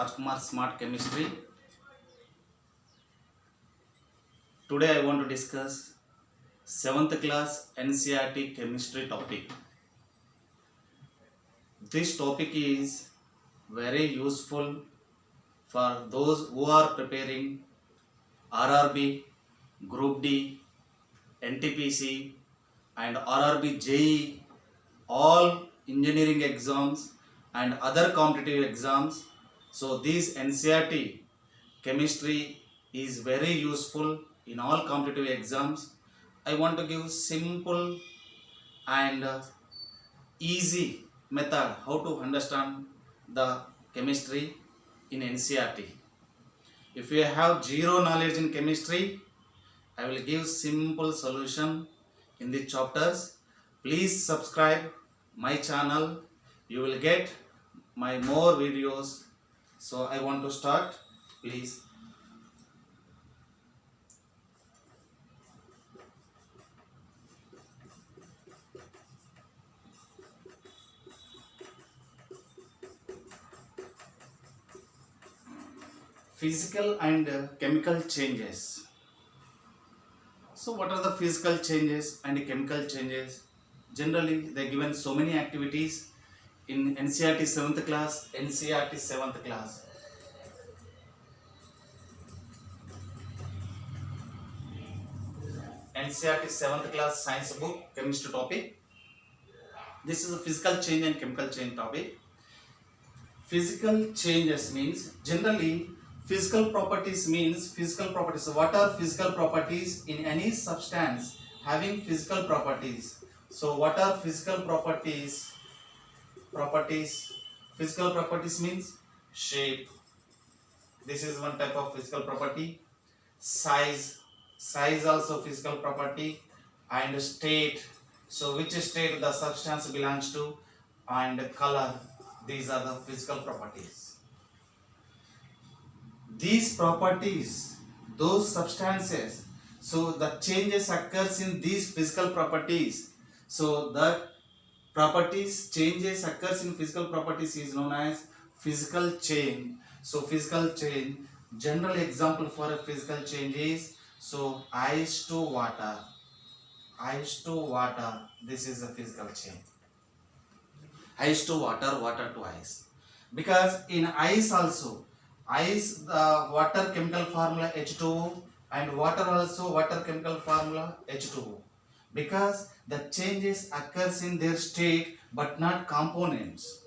Rajkumar Smart Chemistry. Today I want to discuss 7th class NCERT chemistry topic. This topic is very useful for those who are preparing RRB, Group D, NTPC and RRB JEE, all engineering exams and other competitive exams. So this NCERT chemistry is very useful in all competitive exams. I want to give simple and easy method how to understand the chemistry in NCERT. If you have zero knowledge in chemistry, I will give simple solution in the chapters. Please subscribe my channel. You will get my more videos. So I want to start. Please. Physical and chemical changes. So what are the physical changes and chemical changes? Generally they are given so many activities in NCERT 7th class, NCERT 7th class. NCERT 7th class science book chemistry topic. This is a physical change and chemical change topic. Physical changes means generally physical properties means physical properties. What are physical properties in any substance having physical properties? So what are physical properties? Physical properties means shape. This is one type of physical property. Size also physical property. And state, so which state the substance belongs to, and color. These are the physical properties. These properties, those substances, so the changes occurs in these physical properties. So the properties changes occurs in physical properties is known as physical change. So physical change, general example for a physical change is, so ice to water. This is a physical change. Ice to water, water to ice. Because in ice also, ice the water chemical formula H2O, and water also water chemical formula H2O. Because the changes occurs in their state but not components.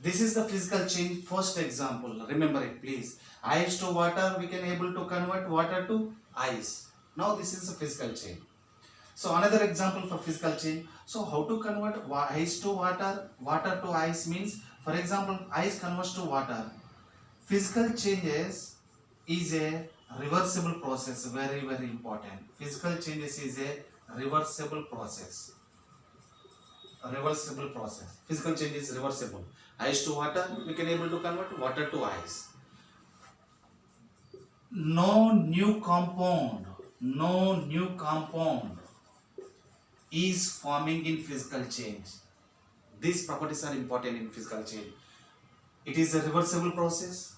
This is the physical change. First example, remember it please. Ice to water, we can able to convert water to ice. Now this is a physical change. So another example for physical change. So how to convert ice to water, water to ice means, for example, ice converts to water. Physical changes is a reversible process, very important. Physical changes is a reversible process. Physical change is reversible. Ice to water, we can able to convert water to ice. No new compound is forming in physical change. These properties are important in physical change. It is a reversible process.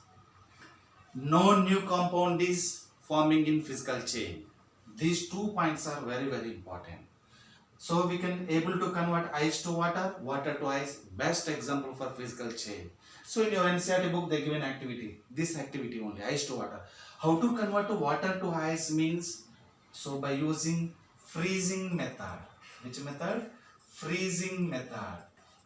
No new compound is forming in physical change. These 2 points are very important. So we can able to convert ice to water, water to ice. Best example for physical change. So in your NCERT book they give an activity. This activity only, ice to water. How to convert water to ice means, so by using freezing method. Which method? Freezing method.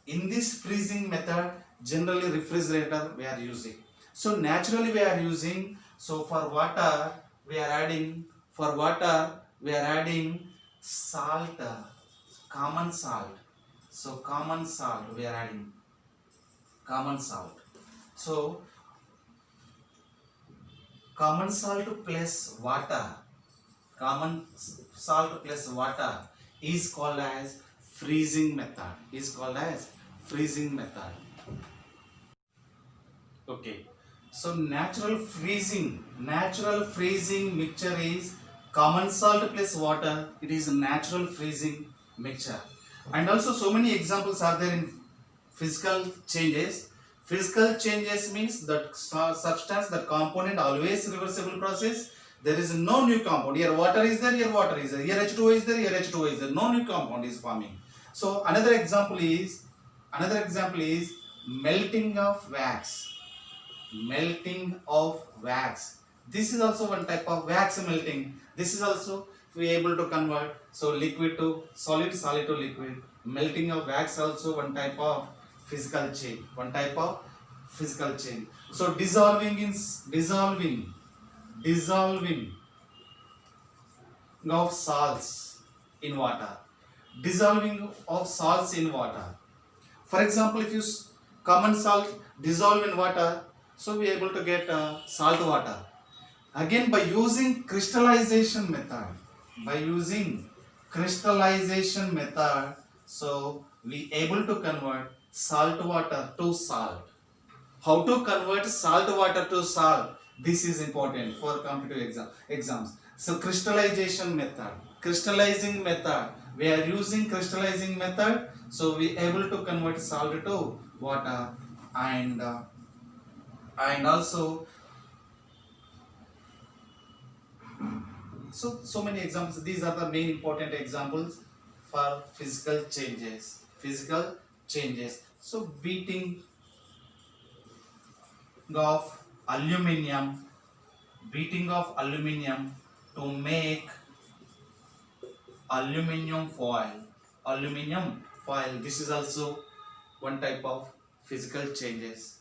In this freezing method, generally refrigerator we are using. So naturally we are using, so for water we are adding salt, common salt. So common salt we are adding, common salt. So common salt plus water, is called as freezing method. Okay. So natural freezing mixture is common salt plus water. It is a natural freezing mixture. And also so many examples are there in physical changes. Physical changes means that substance, that component always reversible process. There is no new compound. Here water is there, here water is there. Here H2O is there, here H2O is there. No new compound is forming. So another example is melting of wax. Melting of wax. This is also one type of wax melting. This is also we able to convert so liquid to solid, solid to liquid. Melting of wax also one type of physical change. So dissolving of salts in water. Dissolving of salts in water. For example, if you common salt dissolve in water, so we are able to get salt water. Again, by using crystallization method, so we able to convert salt water to salt. How to convert salt water to salt? This is important for competitive exams. So crystallizing method. We are using crystallizing method. So we able to convert salt to water, and also so many examples. These are the main important examples for physical changes. So beating of aluminium to make aluminium foil. This is also one type of physical changes.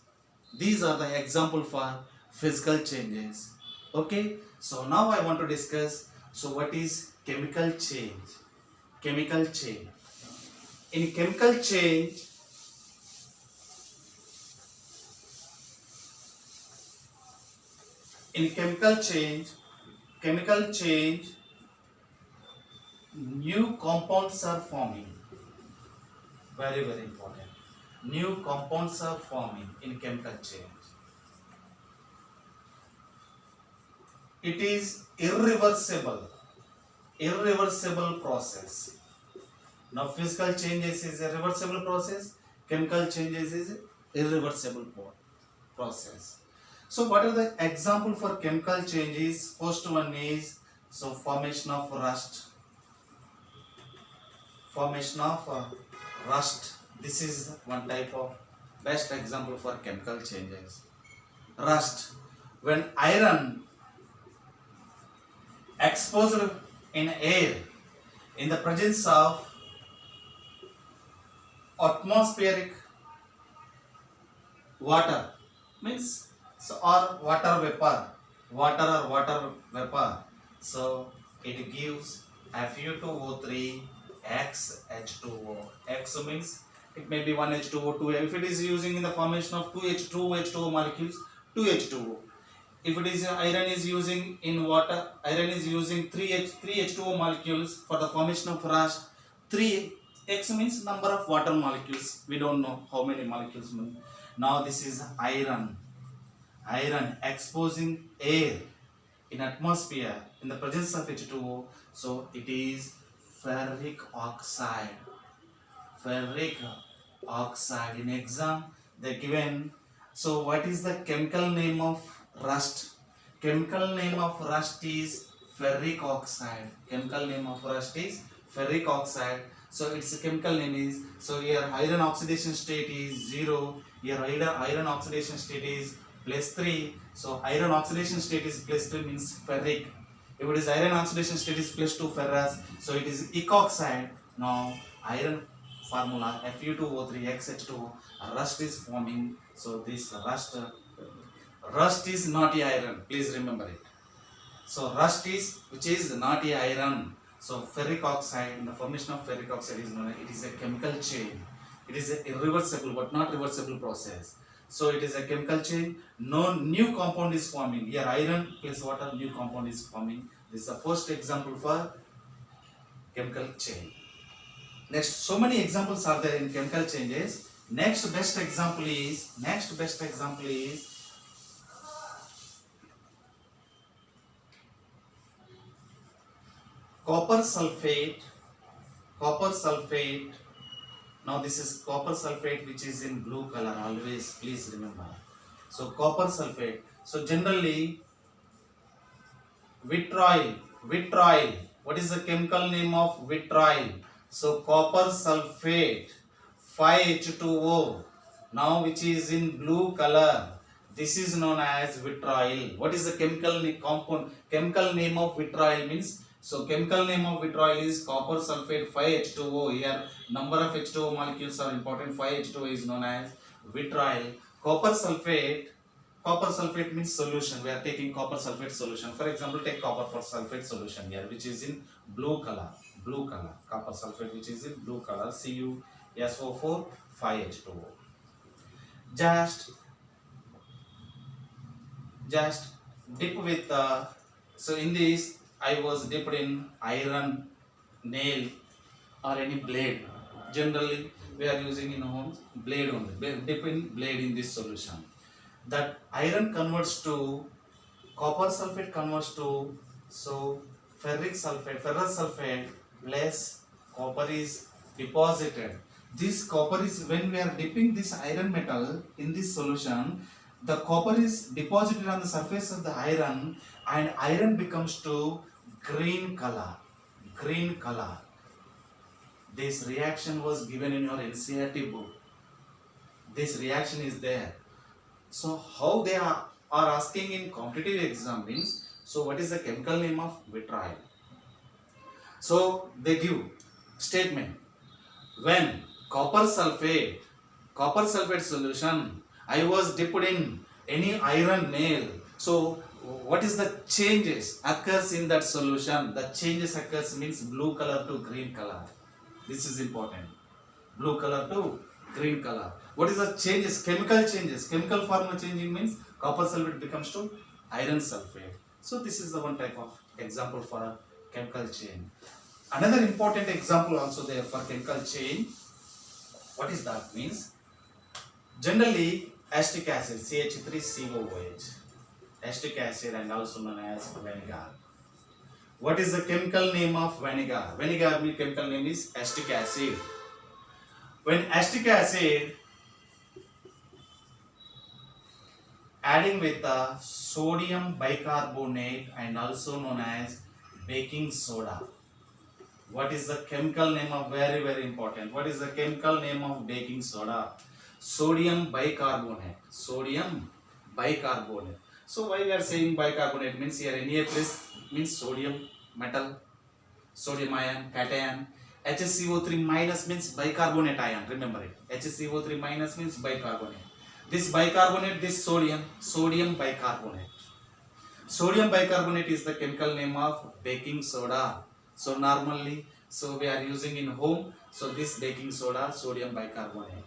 These are the example for physical changes. Okay, so now I want to discuss so what is chemical change. In chemical change, new compounds are forming. Very, very important. New compounds are forming in chemical change. It is irreversible process. Now physical changes is a reversible process, chemical changes is irreversible process. So what are the example for chemical changes? First one is so formation of rust. This is one type of best example for chemical changes. Rust. When iron exposed in air in the presence of atmospheric water means so or water vapor, so it gives Fu2O3 X H2O. X means it may be 1 H2O, 2. If it is using in the formation of 2 H2O molecules, 2 H2O. If it is iron is using in water, iron is using 3 H2O molecules for the formation of rust. 3 X means number of water molecules. We don't know how many molecules. Now this is iron exposing air in atmosphere in the presence of H2O. So it is ferric oxide. In exam they given. So what is the chemical name of rust? Chemical name of rust is ferric oxide. So its chemical name is, so here iron oxidation state is 0. Here iron oxidation state is +3. So iron oxidation state is +3 means ferric. If it is iron oxidation state is +2 ferrous, so it is ecoxide. Now iron formula Fu2O3 XH2O, rust is forming. So this rust is not a iron, please remember it. So rust is which is not a iron. So ferric oxide, in the formation of ferric oxide is known, it is a chemical chain. It is a irreversible but not reversible process. So it is a chemical chain. No new compound is forming. Here iron plus water, new compound is forming. This is the first example for chemical chain. Next, so many examples are there in chemical changes. Next best example is copper sulfate Now this is copper sulfate, which is in blue color. Always please remember. So copper sulfate. So generally vitriol. Vitriol. What is the chemical name of vitriol? So copper sulfate 5H2O. Now which is in blue color. This is known as vitriol. What is the chemical name of vitriol means? So chemical name of vitriol is copper sulfate 5H2O. Here number of H2O molecules are important. 5H2O is known as vitriol. Copper sulfate means solution. We are taking copper sulfate solution. For example, take copper for sulfate solution here, which is in blue color. Blue color. Copper sulfate, which is in blue color. CuSO4 5H2O. Just dip with so in this I was dipped in iron nail or any blade. Generally we are using in homes blade only. Dip in blade in this solution. That iron converts to copper sulfate converts to so ferrous sulfate less copper is deposited. This copper is, when we are dipping this iron metal in this solution, the copper is deposited on the surface of the iron and iron becomes to green color. Green color. This reaction was given in your NCERT book. This reaction is there. So how they are asking in competitive exam means, so what is the chemical name of vitriol? So they give statement, when copper sulfate solution I was dipped in any iron nail, so what is the changes occurs in that solution? The changes occurs means blue color to green color. This is important. Blue color to green color. What is the changes? Chemical changes. Chemical formula changing means copper sulfate becomes to iron sulfate. So this is the one type of example for a chemical change. Another important example also there for chemical change. What is that means? Generally acetic acid CH3COOH, acetic acid and also known as vinegar. What is the chemical name of vinegar? Vinegar means chemical name is acetic acid. When acetic acid adding with the sodium bicarbonate and also known as baking soda. What is the chemical name of, very important, what is the chemical name of baking soda? Sodium bicarbonate. Sodium bicarbonate. So why we are saying bicarbonate means here Na plus means sodium metal, sodium ion, cation. HCO3 minus means bicarbonate ion. Remember it. HCO3 minus means bicarbonate. This bicarbonate, this sodium bicarbonate. Sodium bicarbonate is the chemical name of baking soda. So normally, so we are using in home. So this baking soda, sodium bicarbonate.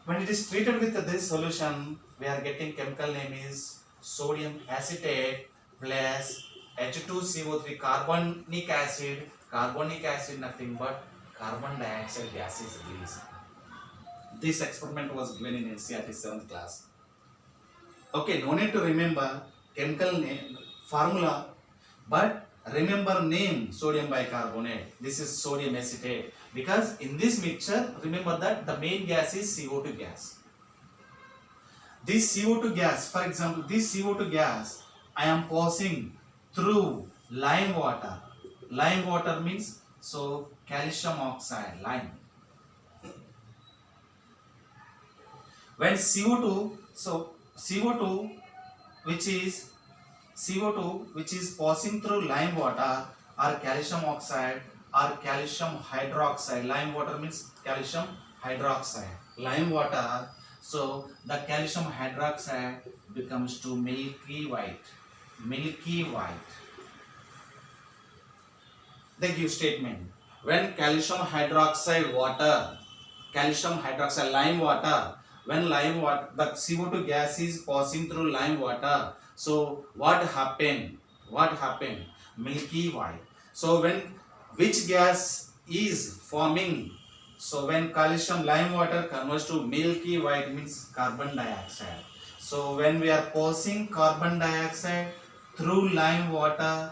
When it is treated with this solution, we are getting chemical name is sodium acetate plus H2CO3 carbonic acid. Carbonic acid nothing but carbon dioxide gas is released. This experiment was given in NCERT 7th class. Okay, no need to remember chemical name formula, but remember name sodium bicarbonate. This is sodium acetate, because in this mixture remember that the main gas is CO2 gas. This CO2 gas, for example, this CO2 gas I am passing through lime water. Lime water means so calcium oxide, lime. When CO2, so CO2 which is passing through lime water or calcium oxide or calcium hydroxide. Lime water means calcium hydroxide. Lime water, so the calcium hydroxide becomes to milky white. Milky white. They give statement. When calcium hydroxide lime water, when lime water, the CO2 gas is passing through lime water. So what happened? Milky white. So when which gas is forming? So when calcium lime water converts to milky white means carbon dioxide. So when we are passing carbon dioxide through lime water,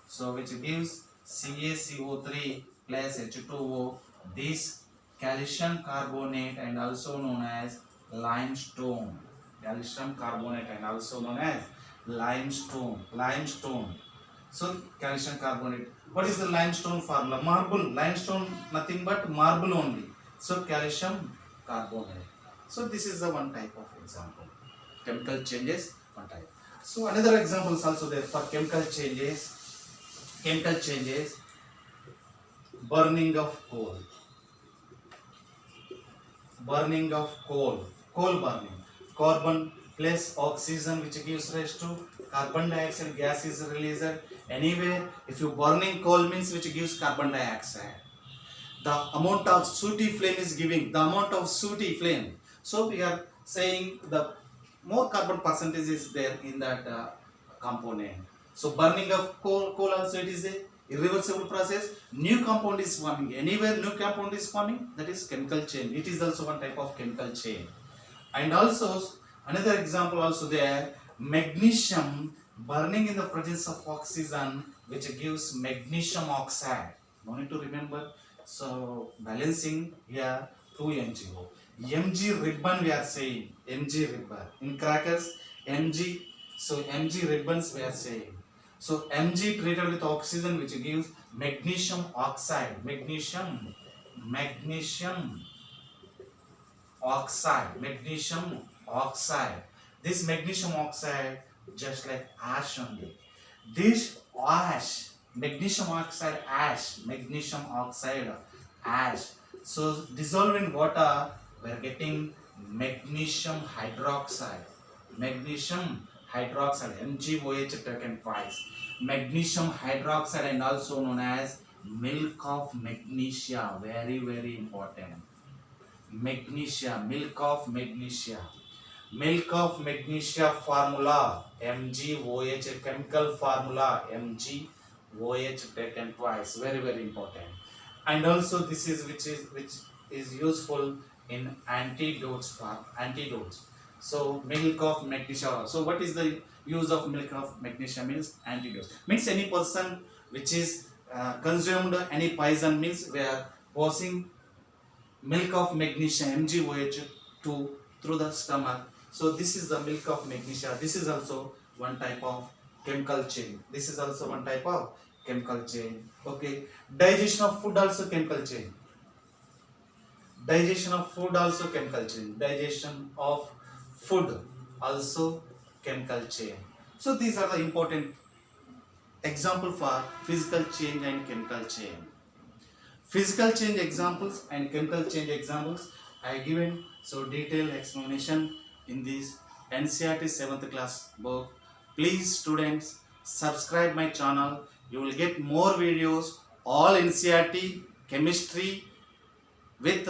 so which gives CaCO3 plus H2O This calcium carbonate and also known as limestone. Calcium carbonate and also known as limestone. Limestone. So calcium carbonate. What is the limestone formula? Marble. Limestone nothing but marble only. So calcium carbonate. So this is the one type of example. Chemical changes, one type. So another example is also there for chemical changes. Chemical changes, burning of coal. Burning of coal. Coal burning. Carbon plus oxygen which gives rise to carbon dioxide gas is released. Anywhere if you burning coal means which gives carbon dioxide. The amount of sooty flame is giving. The amount of sooty flame. So we are saying the more carbon percentage is there in that component. So burning of coal also it is a irreversible process. New compound is forming. Anywhere new compound is forming, that is chemical change. It is also one type of chemical change. And also another example also there, magnesium burning in the presence of oxygen which gives magnesium oxide. No need to remember. So balancing here 2 MgO. Mg ribbon we are saying. Mg ribbon. In crackers Mg. So Mg ribbons we are saying. So Mg treated with oxygen which gives magnesium oxide. Magnesium oxide. Magnesium oxide. This magnesium oxide just like ash only. This ash, magnesium oxide ash. So dissolved in water, we are getting magnesium hydroxide. Magnesium hydroxide, MgOH taken twice. Magnesium hydroxide and also known as milk of magnesia. Very, very important. Magnesia, milk of magnesia. Milk of magnesia formula MgOH, chemical formula MgOH taken twice. Very, very important. And also this is which is useful in antidotes. So milk of magnesia. So what is the use of milk of magnesia? Means antidotes. Means any person which is consumed any poison means we are posing milk of magnesia MgOH through the stomach. So this is the milk of magnesia. This is also one type of chemical chain. This is also one type of chemical chain. Okay. Digestion of food also chemical chain. Digestion of food also chemical chain. Digestion of food also chemical chain. So these are the important example for physical change and chemical chain. Physical change examples and chemical change examples I have given so detailed explanation in this NCERT 7th class book. Please students subscribe my channel. You will get more videos all NCERT chemistry with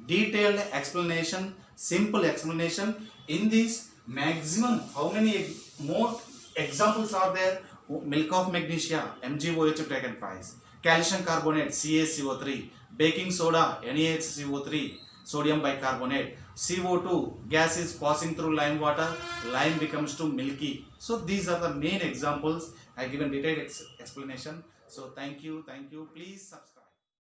detailed explanation, simple explanation. In this maximum how many more examples are there? Milk of magnesia MgOH taken twice. Calcium carbonate CaCO3, baking soda NaHCO3, sodium bicarbonate, CO2 gas is passing through lime water, lime becomes to milky. So these are the main examples. I given detailed explanation. So thank you, please subscribe.